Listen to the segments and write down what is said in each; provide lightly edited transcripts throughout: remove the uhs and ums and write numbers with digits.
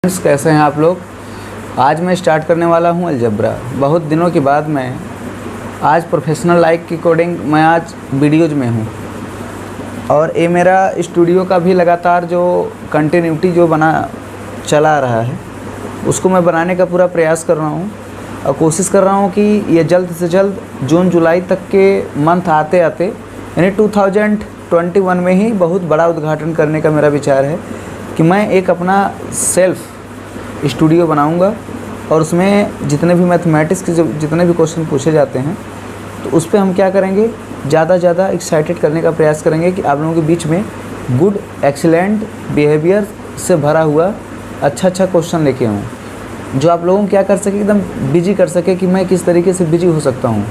Friends, कैसे हैं आप लोग। आज मैं स्टार्ट करने वाला हूं अलजेब्रा। बहुत दिनों के बाद मैं आज प्रोफेशनल लाइक की कोडिंग मैं आज वीडियोज़ में हूं और ये मेरा स्टूडियो का भी लगातार जो कंटिन्यूटी जो बना चला रहा है उसको मैं बनाने का पूरा प्रयास कर रहा हूं और कोशिश कर रहा हूं कि ये जल्द से जल्द जून जुलाई तक के मंथ आते आते यानी 2021 में ही बहुत बड़ा उद्घाटन करने का मेरा विचार है कि मैं एक अपना सेल्फ स्टूडियो बनाऊंगा और उसमें जितने भी मैथमेटिक्स के जितने भी क्वेश्चन पूछे जाते हैं तो उस पर हम क्या करेंगे, ज़्यादा एक्साइटेड करने का प्रयास करेंगे कि आप लोगों के बीच में गुड एक्सीलेंट बिहेवियर से भरा हुआ अच्छा क्वेश्चन लेके आऊँ जो आप लोगों को क्या कर सके, एकदम बिजी कर सके कि मैं किस तरीके से बिजी हो सकता हूँ।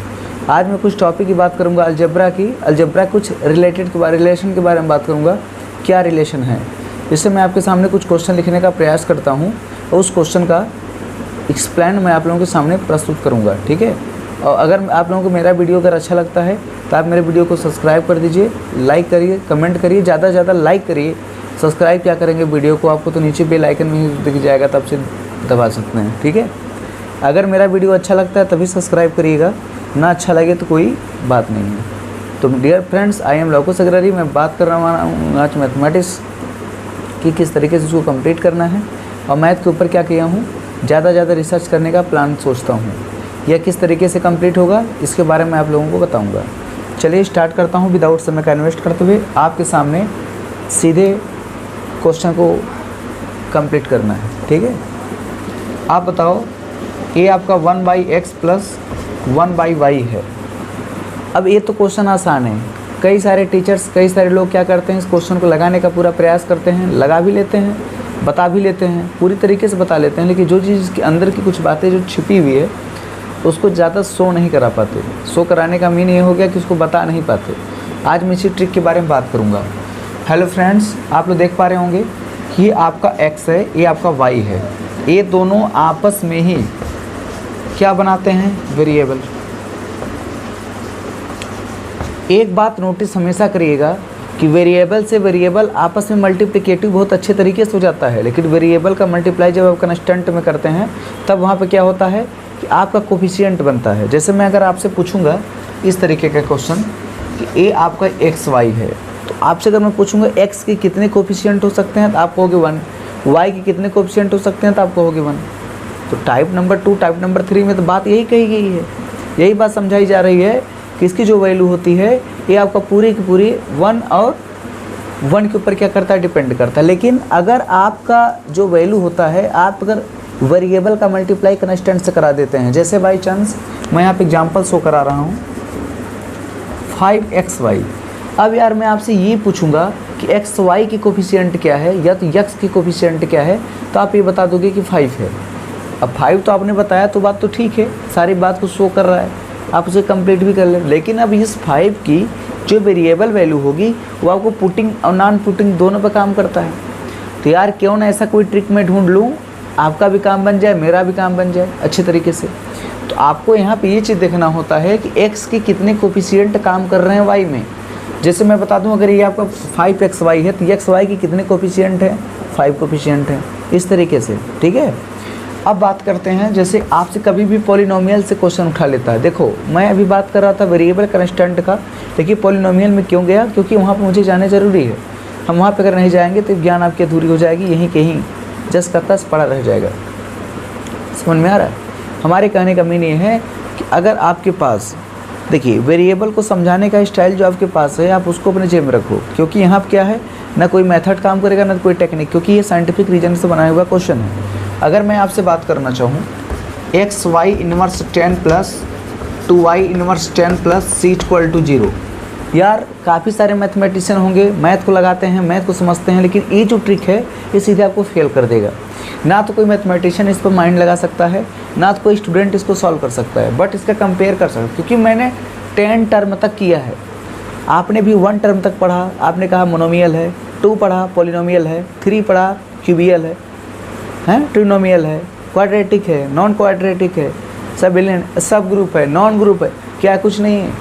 आज मैं कुछ टॉपिक की बात करूँगा अलजेब्रा की। अलजेब्रा कुछ रिलेशन के बारे में बात करूँगा, क्या रिलेशन है। इससे मैं आपके सामने कुछ क्वेश्चन लिखने का प्रयास करता हूँ और उस क्वेश्चन का एक्सप्लेन मैं आप लोगों के सामने प्रस्तुत करूँगा, ठीक है। और अगर आप लोगों को मेरा वीडियो अगर अच्छा लगता है तो आप मेरे वीडियो को सब्सक्राइब कर दीजिए, लाइक करिए, कमेंट करिए, ज़्यादा से ज़्यादा लाइक करिए। सब्सक्राइब क्या करेंगे वीडियो को, आपको तो नीचे बेल आइकन में दिख जाएगा, तब से दबा सकते हैं, ठीक है। अगर मेरा वीडियो अच्छा लगता है तभी सब्सक्राइब करिएगा, ना अच्छा लगे तो कोई बात नहीं है। तो dear friends, I am Laukush Agrawal. मैं बात कर रहा हूँ आज मैथमेटिक्स कि किस तरीके से इसको कंप्लीट करना है और मैथ के ऊपर क्या किया हूँ, ज़्यादा रिसर्च करने का प्लान सोचता हूँ। यह किस तरीके से कंप्लीट होगा इसके बारे में आप लोगों को बताऊँगा। चलिए स्टार्ट करता हूँ विदाउट समय का इन्वेस्ट करते हुए। आपके सामने सीधे क्वेश्चन को कंप्लीट करना है, ठीक है। आप बताओ, ये आपका 1/x प्लस 1/y है। अब ये तो क्वेश्चन आसान है। कई सारे टीचर्स, कई सारे लोग क्या करते हैं, इस क्वेश्चन को लगाने का पूरा प्रयास करते हैं, लगा भी लेते हैं, बता भी लेते हैं, पूरी तरीके से बता लेते हैं, लेकिन जो चीज़ के अंदर की कुछ बातें जो छिपी हुई है उसको ज़्यादा शो नहीं करा पाते। शो कराने का मीन ये हो गया कि उसको बता नहीं पाते। आज मैं इसी ट्रिक के बारे में बात करूँगा। हेलो फ्रेंड्स, आप लोग देख पा रहे होंगे कि ये आपका x है, ये आपका y है। ये दोनों आपस में ही क्या बनाते हैं, वेरिएबल। एक बात नोटिस हमेशा करिएगा कि वेरिएबल से वेरिएबल आपस में मल्टीप्लिकेटिव बहुत अच्छे तरीके से हो जाता है, लेकिन वेरिएबल का मल्टीप्लाई जब आप कंस्टेंट में करते हैं तब वहाँ पे क्या होता है कि आपका कोफिशिएंट बनता है। जैसे मैं अगर आपसे पूछूंगा इस तरीके का क्वेश्चन कि ए आपका xy है, तो आपसे अगर मैं पूछूंगा x के कितने कोफिशिएंट हो सकते हैं तो आप कहोगे 1, y के कितने कोफिशिएंट हो सकते हैं तो आप कहोगे 1। तो टाइप नंबर 2, टाइप नंबर 3 में तो बात यही कही गई है, यही बात समझाई जा रही है कि इसकी जो वैल्यू होती है ये आपका पूरी की पूरी 1 और 1 के ऊपर क्या करता है, डिपेंड करता है। लेकिन अगर आपका जो वैल्यू होता है, आप अगर वेरिएबल का मल्टीप्लाई कंस्टेंट से करा देते हैं, जैसे बाई चांस मैं यहाँ पे एग्जांपल शो करा रहा हूँ 5xy। अब यार मैं आपसे ये पूछूंगा कि xy की कोफिशिएंट क्या है या तो x की कोफिशिएंट क्या है, तो आप ये बता दोगे कि 5 है। अब 5 तो आपने बताया तो बात तो ठीक है, सारी बात को शो कर रहा है, आप उसे कंप्लीट भी कर लें। लेकिन अब इस 5 की जो वेरिएबल वैल्यू होगी वो आपको पुटिंग और नॉन पुटिंग दोनों पे काम करता है। तो यार क्यों ना ऐसा कोई ट्रिक मैं ढूंढ लूँ, आपका भी काम बन जाए, मेरा भी काम बन जाए अच्छे तरीके से। तो आपको यहाँ पे ये चीज़ देखना होता है कि x के कितने कोफिशिएंट काम कर रहे हैं y में। जैसे मैं बता दूँ, अगर ये आपका 5xy है तो xy के कितने कोफिशिएंट हैं, 5 कोफिशिएंट हैं, इस तरीके से, ठीक है। अब बात करते हैं, जैसे आपसे कभी भी पॉलिनोमियल से क्वेश्चन उठा लेता है। देखो मैं अभी बात कर रहा था वेरिएबल कंस्टेंट का, लेकिन पॉलिनोमियल में क्यों गया, क्योंकि वहाँ पर मुझे जाने ज़रूरी है। हम वहाँ पर अगर नहीं जाएंगे तो ज्ञान आपकी अधूरी हो जाएगी, यहीं कहीं जस का तस पड़ा रह जाएगा। समझ में आ रहा है। हमारे कहने का मीन ये है कि अगर आपके पास, देखिए वेरिएबल को समझाने का स्टाइल जो आपके पास है आप उसको अपने जेब में रखो, क्योंकि यहाँ पर क्या है, ना कोई मेथड काम करेगा ना कोई टेक्निक, क्योंकि ये साइंटिफिक रीजन से बनाया हुआ क्वेश्चन है। अगर मैं आपसे बात करना चाहूँ xy inverse 10 plus 2y inverse 10 plus c equal to 0, यार काफ़ी सारे मैथमेटिशियन होंगे, मैथ को लगाते हैं, मैथ को समझते हैं, लेकिन ये जो ट्रिक है ये सीधे आपको फेल कर देगा। ना तो कोई मैथमेटिशियन इस पर माइंड लगा सकता है, ना तो कोई स्टूडेंट इसको सॉल्व कर सकता है, बट इसका कंपेयर कर सकता है, क्योंकि मैंने 10 टर्म तक किया है। आपने भी 1 टर्म तक पढ़ा, आपने कहा मोनोमियल है, 2 पढ़ा पॉलिनोमियल है, 3 पढ़ा क्यूबियल है, ट्रिनोमियल है, क्वाड्रेटिक है, नॉन क्वाड्रेटिक है, सब ग्रुप है, नॉन ग्रुप है, क्या कुछ नहीं है।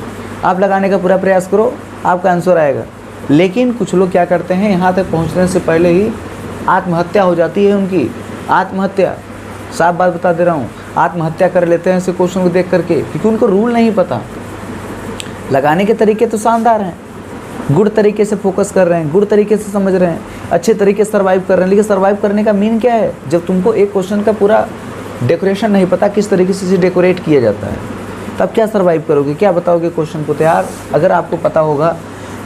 आप लगाने का पूरा प्रयास करो, आपका आंसर आएगा। लेकिन कुछ लोग क्या करते हैं, यहाँ तक पहुँचने से पहले ही आत्महत्या हो जाती है उनकी, आत्महत्या, साफ बात बता दे रहा हूँ, आत्महत्या कर लेते हैं ऐसे क्वेश्चन को देख करके, क्योंकि उनको रूल नहीं पता। लगाने के तरीके तो शानदार हैं, गुड तरीके से फोकस कर रहे हैं, गुड तरीके से समझ रहे हैं, अच्छे तरीके से सर्वाइव कर रहे हैं। लेकिन सर्वाइव करने का मीन क्या है? जब तुमको एक क्वेश्चन का पूरा डेकोरेशन नहीं पता, किस तरीके से इसे डेकोरेट किया जाता है, तब क्या सर्वाइव करोगे, क्या बताओगे क्वेश्चन को? तो यार अगर आपको पता होगा,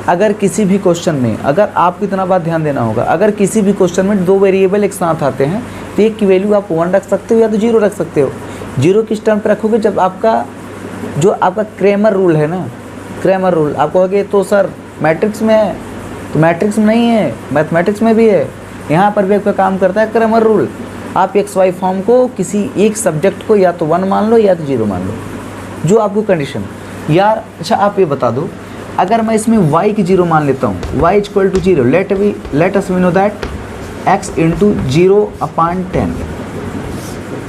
अगर किसी भी क्वेश्चन में, अगर आपको इतना बात ध्यान देना होगा, अगर किसी भी क्वेश्चन में दो वेरिएबल एक साथ आते हैं तो एक की वैल्यू आप 1 रख सकते हो या तो 0 रख सकते हो। 0 किस टर्म पर रखोगे? जब आपका जो आपका क्रैमर रूल है ना, क्रैमर रूल, आप कहोगे तो सर मैट्रिक्स में है, तो मैट्रिक्स में नहीं है, मैथमेटिक्स में भी है, यहाँ पर भी आपका काम करता है क्रैमर रूल। आप एक्स वाई फॉर्म को किसी एक सब्जेक्ट को या तो 1 मान लो या तो 0 मान लो, जो आपको कंडीशन। यार अच्छा आप ये बता दो, अगर मैं इसमें y की 0 मान लेता हूँ, y equal to 0, let us we know that x into 0/10।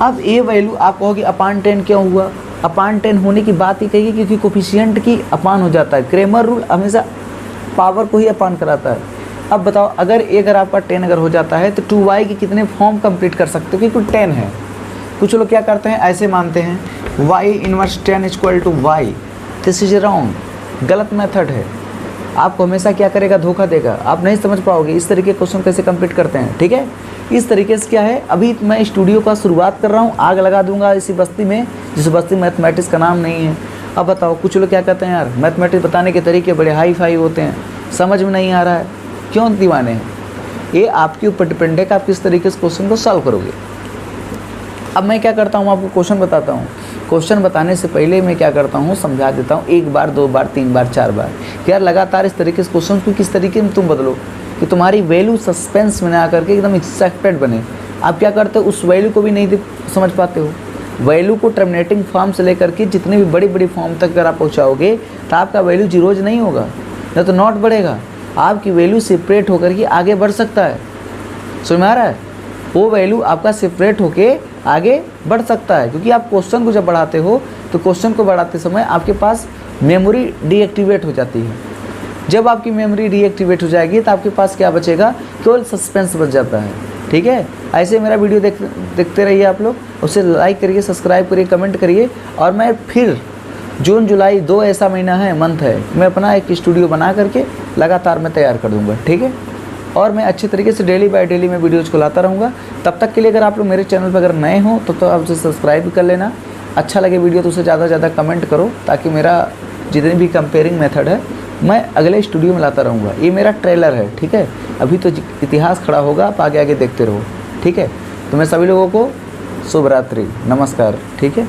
अब ये वैल्यू आप कहोगे अपान 10 क्यों हुआ? अपान 10 होने की बात ही कही क्योंकि कोफिशिएंट की अपान हो जाता है। क्रैमर रूल हमेशा पावर को ही अपान कराता है। अब बताओ, अगर आपका 10 अगर हो जाता है तो 2y के कितने फॉर्म कंप्लीट कर सकते हो? क्योंकि 10 है। कुछ लोग क्या करते हैं, ऐसे मानते हैं y inverse 10 equal to y। This is wrong, गलत मेथड है। आपको हमेशा क्या करेगा, धोखा देगा, आप नहीं समझ पाओगे इस तरीके के क्वेश्चन कैसे कंप्लीट करते हैं। ठीक है, इस तरीके से क्या है, अभी मैं स्टूडियो का शुरुआत कर रहा हूँ, आग लगा दूंगा इसी बस्ती में, जिस बस्ती मैथमेटिक्स का नाम नहीं है। अब बताओ, कुछ लोग क्या कहते हैं, यार मैथमेटिक्स बताने के तरीके बड़े हाई फाई होते हैं, समझ में नहीं आ रहा है। क्यों दीवाने हैं? ये आपके ऊपर डिपेंड है कि आप किस तरीके से क्वेश्चन को सॉल्व करोगे। अब मैं क्या करता हूँ, आपको क्वेश्चन बताता हूँ। क्वेश्चन बताने से पहले मैं क्या करता हूँ, समझा देता हूँ 1 बार 2 बार 3 बार 4 बार। यार लगातार इस तरीके से क्वेश्चन को किस तरीके में तुम बदलो कि तुम्हारी वैल्यू सस्पेंस में ना करके एकदम एक्साइटेड बने। आप क्या करते हो, उस वैल्यू को भी नहीं समझ पाते हो। वैल्यू को टर्मिनेटिंग फॉर्म से लेकर के जितने भी बड़ी बड़ी फॉर्म तक अगर आप पहुँचाओगे तो आपका वैल्यू जीरोज नहीं होगा, न तो नॉट बढ़ेगा, आपकी वैल्यू सेपरेट होकर के आगे बढ़ सकता है। समझ में आ रहा है? वो वैल्यू आपका सेपरेट होके आगे बढ़ सकता है, क्योंकि आप क्वेश्चन को जब बढ़ाते हो तो क्वेश्चन को बढ़ाते समय आपके पास मेमोरी डीएक्टिवेट हो जाती है। जब आपकी मेमोरी डीएक्टिवेट हो जाएगी तो आपके पास क्या बचेगा, केवल सस्पेंस बच जाता है। ठीक है, ऐसे मेरा वीडियो देखते रहिए आप लोग, उसे लाइक करिए, सब्सक्राइब करिए, कमेंट करिए। और मैं फिर जून जुलाई 2 ऐसा महीना है, मंथ है, मैं अपना एक स्टूडियो बना करके लगातार मैं तैयार कर दूँगा। ठीक है, और मैं अच्छे तरीके से डेली बाय डेली मैं वीडियोज़ को लाता रहूँगा। तब तक के लिए अगर आप लोग मेरे चैनल पर अगर नए हो तो आप उसे सब्सक्राइब कर लेना। अच्छा लगे वीडियो तो उसे ज़्यादा से ज़्यादा कमेंट करो, ताकि मेरा जितने भी कंपेयरिंग मेथड है मैं अगले स्टूडियो में लाता रहूँगा। ये मेरा ट्रेलर है। ठीक है, अभी तो इतिहास खड़ा होगा, आप आगे आगे देखते रहो। ठीक है, तो मैं सभी लोगों को शुभ रात्रि, नमस्कार। ठीक है।